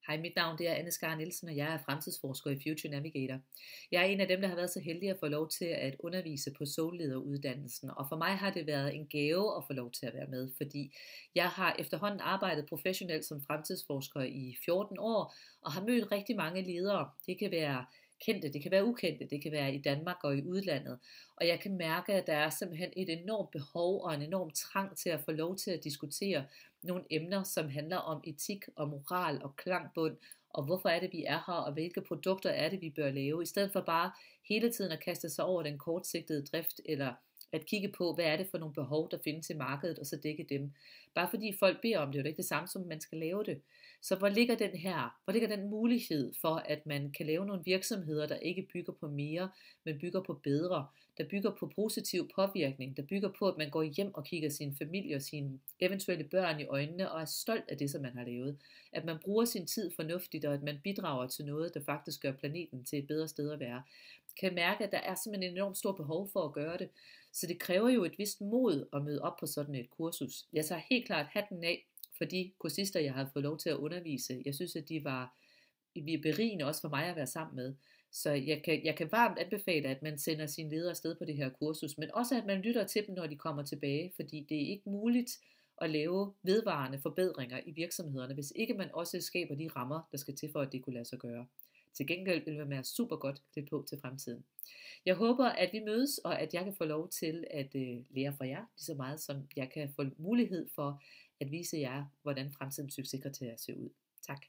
Hej, mit navn det er Anne Skar Nielsen, og jeg er fremtidsforsker i Future Navigator. Jeg er en af dem, der har været så heldig at få lov til at undervise på Soul-lederuddannelsen, og for mig har det været en gave at få lov til at være med, fordi jeg har efterhånden arbejdet professionelt som fremtidsforsker i 14 år, og har mødt rigtig mange ledere. Det kan være kendte, det kan være ukendte, det kan være i Danmark og i udlandet. Og jeg kan mærke, at der er simpelthen et enormt behov og en enorm trang til at få lov til at diskutere nogle emner, som handler om etik og moral og klangbund, og hvorfor er det, vi er her, og hvilke produkter er det, vi bør lave, i stedet for bare hele tiden at kaste sig over den kortsigtede drift, eller at kigge på, hvad er det for nogle behov, der findes i markedet, og så dække dem. Bare fordi folk beder om det, er jo ikke det samme som, man skal lave det. Så hvor ligger den mulighed for, at man kan lave nogle virksomheder, der ikke bygger på mere, men bygger på bedre, der bygger på positiv påvirkning, der bygger på, at man går hjem og kigger sin familie og sine eventuelle børn i øjnene, og er stolt af det, som man har lavet. At man bruger sin tid fornuftigt, og at man bidrager til noget, der faktisk gør planeten til et bedre sted at være. Kan mærke, at der er simpelthen et enormt stort behov for at gøre det. Så det kræver jo et vist mod at møde op på sådan et kursus. Jeg tager helt klart hatten af for de kursister, jeg har fået lov til at undervise. Jeg synes, at de er berigende også for mig at være sammen med. Så jeg kan varmt anbefale, at man sender sine ledere afsted på det her kursus, men også at man lytter til dem, når de kommer tilbage, fordi det er ikke muligt at lave vedvarende forbedringer i virksomhederne, hvis ikke man også skaber de rammer, der skal til for, at det kunne lade sig gøre. Til gengæld vil det være super godt klædt på til fremtiden. Jeg håber, at vi mødes, og at jeg kan få lov til at lære fra jer, lige så meget som jeg kan få mulighed for at vise jer, hvordan fremtidens succeskriterier ser ud. Tak.